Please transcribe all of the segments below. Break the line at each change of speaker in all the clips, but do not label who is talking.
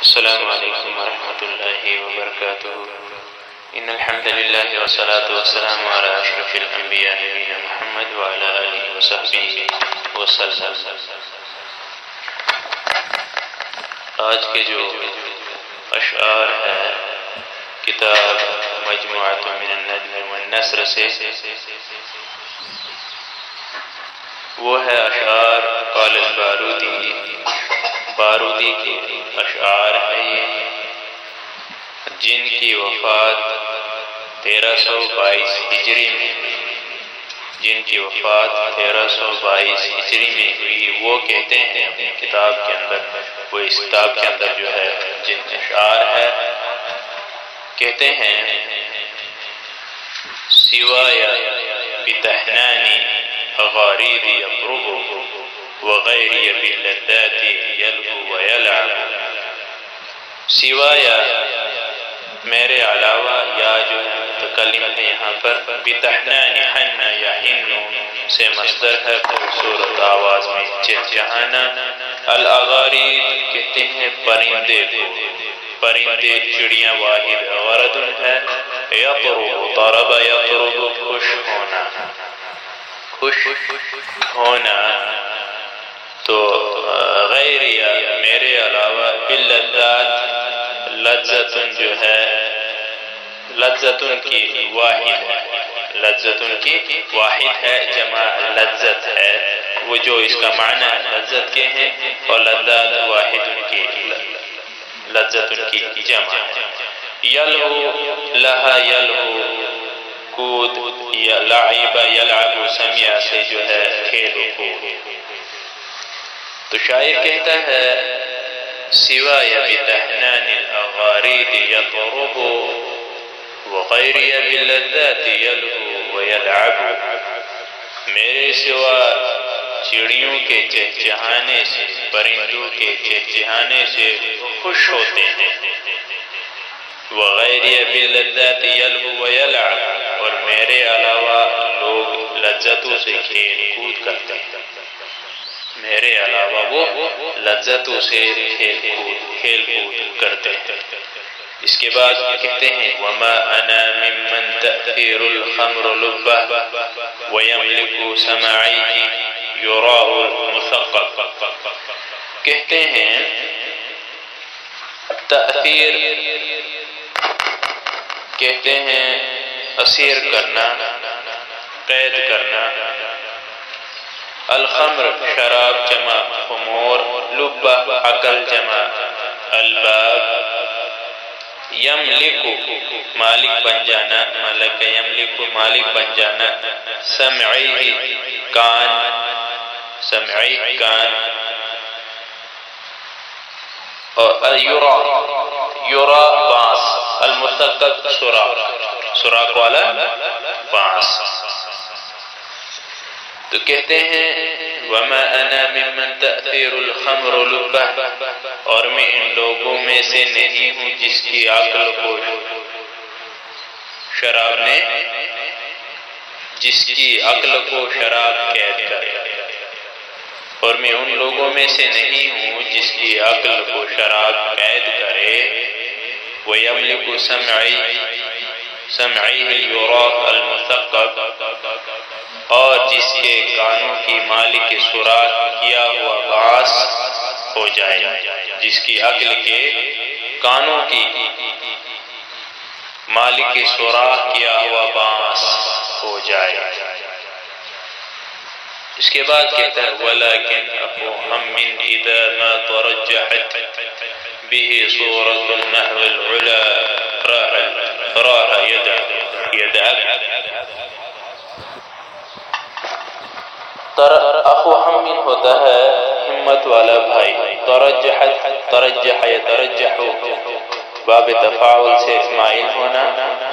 السلام علیکم ورحمۃ اللہ وبرکاتہ ان الحمد للہ والصلاة والسلام علی اشرف الانبیاء نبینا محمد وعلی آلہ وصحبہ وسلم۔ آج کے جو اشعار ہے کتاب مجموعۃ من النظم والنثر سے، وہ ہے اشعار قال البارودی، بارودی کے اشعار ہے یہ، جن کی وفات 1322 ہجری میں ہوئی۔ وہ کہتے ہیں اپنی کتاب کے اندر، وہ اس کتاب کے اندر جو ہے جن اشعار ہے، کہتے ہیں سوای بتحنانی غارید یضرب وغیری باللذات یلهو ویلعب، سوایا میرے علاوہ، یا جو متکلم ہے یہاں پر بتحنان، حن یا حن سے مصدر ہے خوبصورت آواز میں چہچہانا، الاغارید کہتے ہیں پرندے کو، پرندے چڑیاں، واحد غرض ہے یطرب، طرب یطرب خوش ہونا، خوش ہونا، تو غیر یا میرے علاوہ باللذات، لذتن جو ہے لذتن کی واحد ہے، لذتن کی واحد ہے، جمع لذت ہے، وہ جو اس کا معنی لذت کے ہیں، اور لذات واحد کی لذتن کی جمع ہے۔ یلہو لہا یلہو کود، یا لعب یلعب سمیا سے جو ہے کھیل و کود۔ تو شاعر کہتا ہے سوای بتحنان الاغارید یضرب وغیری باللذات یلهو ویلعب، میرے سوا چڑیوں کے چہچہانے سے، پرندوں کے چہچہانے سے خوش ہوتے ہیں، وغیری باللذات یلهو ویلعب، اور میرے علاوہ لوگ لذتوں سے کھیل کود کرتے ہیں، میرے علاوہ وہ لذتوں سے کھیل کود کرتے ہیں۔ اس کے بعد کہتے ہیں وما انا ممن تأثیر الخمر لبہ ویملک سماعیہ یراء المثقب، کہتے ہیں تأثیر کہتے ہیں اسیر کرنا، قید کرنا، الخمر شراب جمع خمور، لبہ عقل جمع الباب، یملک مالک بن جانا، ملک یملک مالک بن جانا، سمعی کان، سمعی کان، اور یرا بانس، المثقب سراخ والا بانس۔ تو کہتے ہیں وما انا ممن تأثیر الخمر لبہ، اور میں ان لوگوں میں سے نہیں ہوں جس کی عقل کو شراب نے، جس کی عقل کو شراب قید کرے، اور میں ان لوگوں میں سے نہیں ہوں جس کی عقل کو شراب قید کرے، وَيَمْلِكُ سَمْعِهِ الْيُرَاءُ الْمُثَقَّبُ، اور جس کے کانوں کی مالک سوراخ کیا ہوا باعث ہو جائے، جس کی عقل کے کانوں کی مالک سوراخ کیا ہوا باعث ہو جائے۔ اس کے بعد کہتا ہے وَلَكِنْ أَخُو هَمٍّ إِذَا مَا تَرَجَّحَتْ بِهِ صُورَةُ النَّحْوِ الْعُلَى رَاحَ يَدْعَبْ، اخو ہم ہوتا ہے ہمت والا بھائی، ترجح یترجح باب تفاعل سے اسماعیل ہونا،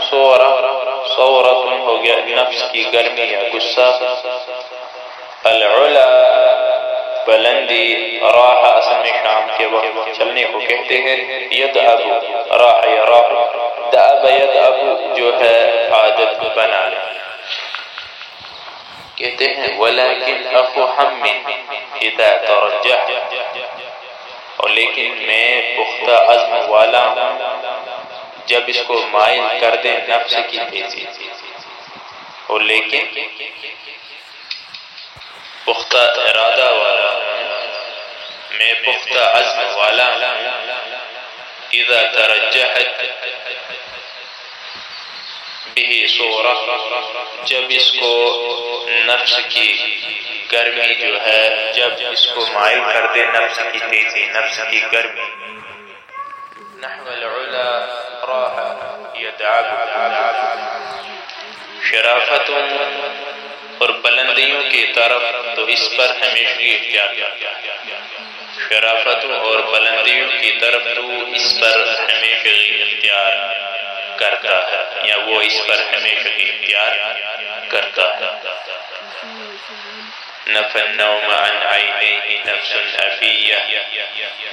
صورت ہو گیا نفس کی گرمی یا غصہ، العلا بلندی، راح اصل میں شام کے وقت چلنے کو کہتے ہیں، یدعب راح یراح، دعب یدعب جو ہے عادت بنا لے، کہتے ہیں ولیکن اخو ہم اذا ترجح، اور لیکن میں پختہ عزم والا ہوں جب اس کو مائل کر دے نفس کی تیزی، اور لیکن پختہ ارادہ والا ہوں، میں پختہ عزم والا ہوں اذا ترجحت بھی صورہ، جب اس کو نفس کی گرمی جو ہے، جب اس کو مائل کر دے نفس کی تیزی، نفس کی گرمی. نحو العلا راح يدعب، شرافت اور بلندیوں کی طرف تو اس پر ہمیشہ اختیار کرتا ہے، شرافت اور بلندیوں کی طرف تو اس پر ہمیشہ اختیار کرتا ہے، یا وہ اس پر ہمیشہ اختیار کرتا ہے. نفى النوم عن عينيه نفس أبية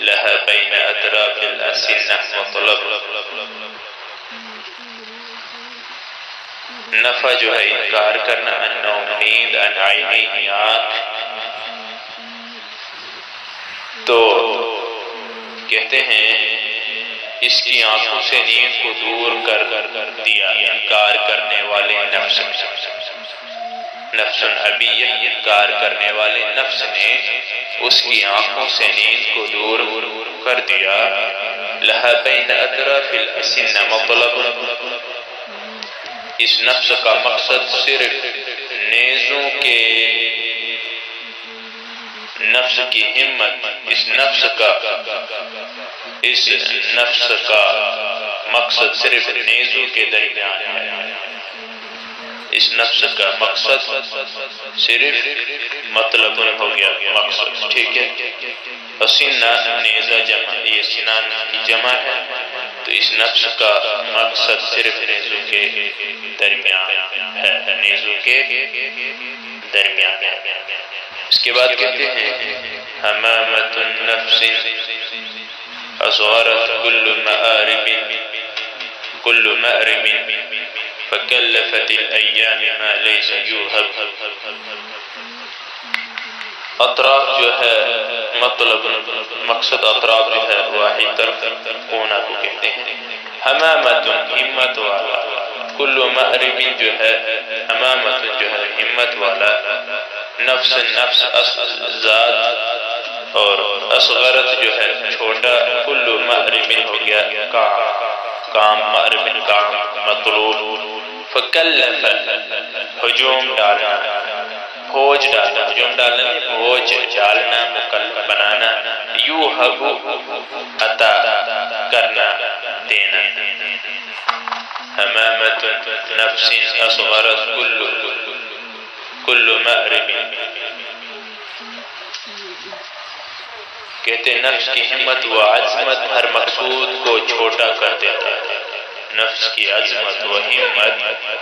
لها بين أطراف الأسنة مطلب. نفع جو ہے انکار کرنا، النوم نیند، عن عینیہ آنکھ، تو کہتے ہیں اس کی آنکھوں سے نیند کو دور کر دیا انکار کرنے والے نفس، نفس ابیہ، انکار کرنے والے نفس نے اس کی آنکھوں سے نیند کو دور کر دیا. لہا بین اطراف الاسنہ مطلب، اس نفس کا مقصد صرف نیزوں کے، نفس کی ہمت، اس نفس کا مقصد صرف نیزوں کے درمیان ہے. اس نفس کا مقصد صرف مطلب ہو گیا مقصد، ٹھیک ہے. اسنہ نیزہ جمع، یہ سنان کی جمع ہے، تو اس نفس کا مقصد صرف نیزوں کے درمیان ہے، نیزوں کے درمیان ہے. اس کے بعد کہتے ہیں حمامۃ النفس اصغرت كل مأرب فكلفت الأيام ما ليس يوهب. اطراف جو ہے مطلب مقصد، اطراف جو ہے واحد طرف کونا کو کہتے ہیں. حمامۃ ہمت والا، کل مأرب جو ہے حمامۃ جو ہے ہمت والا، نفس نفس ذات، اور اصغرت جو ہے چھوٹا، کل مأرب ہو گیا کام، مأرب کام مطلوب. فکلف ہجوم ڈالنا، فوج ڈالنا، ہجوم ڈالنا فوج ڈالنا، مکلف بنانا، یوہب عطا کرنا، دینا. حمامۃ نفس اصغرت کل مأرب، کہتے نفس کی ہمت و عظمت ہر مقصود کو چھوٹا کر دیتا ہے. نفس کی عظمت و ہمت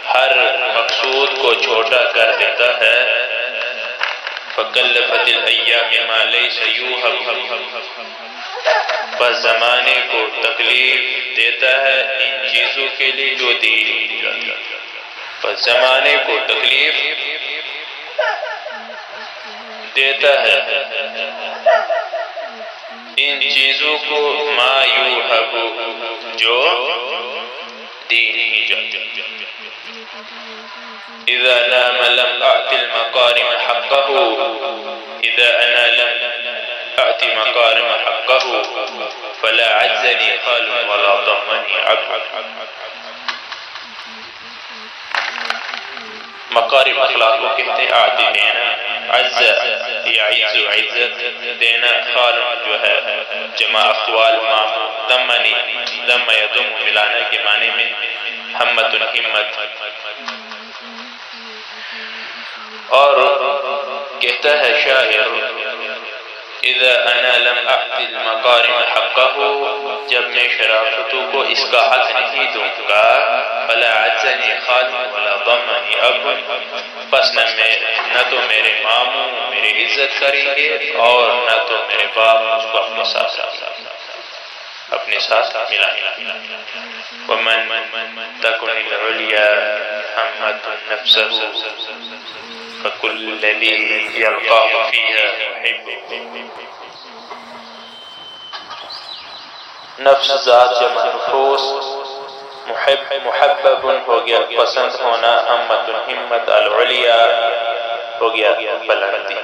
ہر مقصود کو چھوٹا کر دیتا ہے. فکلفت الایام ما لیس یوہب، بس زمانے کو تکلیف دیتا ہے ان چیزوں کے لیے جو دی نہیں جاتی، بس زمانے کو تکلیف دیتا ہے ان چیزوں کو ما یوہب جو دی نہیں جاتی. اذا نام لم اعط المقارم حقه، اذا انا لم اعط مقارم حقه فلا عزني خال ولا ضمني عبد. مقارم اخلاق کو کہتے ہیں اعطی دینا، عز یعز عزت دینا، خال جو ہے جمع اخوال مامو، ضمنی ضم یضم ملانا کے معنی میں، ہمت ہمت. اور کہتا ہے شاعر اذا انا لم اعط المقارم حقه، جب میں شرافتوں کو اس کا حق نہیں دوں گا، فلا عزنی خال ولا ضمنی اب، پس نہ تو میرے ماموں میری عزت کریں گے اور نہ تو میرے باپ اس کو اپنے ساتھ ملائیں گے. ومن تکن العلیا حمت نفسه فكل الذي يلقاه فيها يحبه. نفس ذات جمع نفوس، محبب ہو گیا پسند ہونا، ہمت ہمت، العلیا ہو گیا بلندی.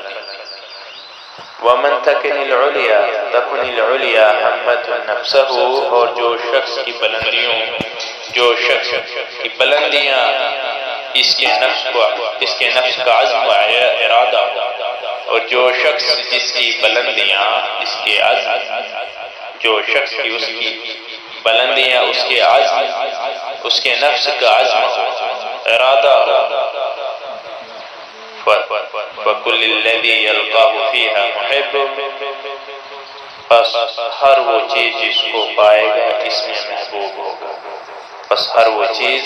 ومن تکن العلیا تکن العلیا ہمت نفسہ، اور جو شخص کی بلندیاں اس کے نفس کا عزم و ارادہ ہو، اور جو شخص جس کی بلندیاں اس کے عزم، جو شخص کی اس کی بلندیاں اس کے عزم، اس کے نفس کا عزم ہو، ارادہ ہو، فَكُلِّ الَّذِي يَلْقَاهُ فِيهَا مُحِبٌّ، پس ہر وہ چیز جس کو پائے گا اس میں محبوب ہوگا. پس ہر وہ چیز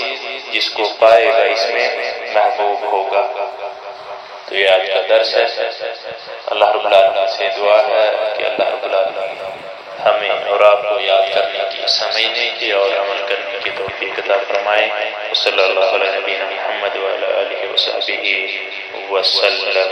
جس کو پائے گا اس میں محبوب ہوگا. تو یہ آج کا درس ہے. اللہ رب العالمین سے دعا ہے کہ اللہ رب العالمین ہمیں اور آپ کو یاد کرنے کی، سمجھنے کی اور عمل کرنے کی توفیق عطا فرمائے. صلی اللہ علیہ نبینا محمد وعلی آلہ وصحبہ وسلم.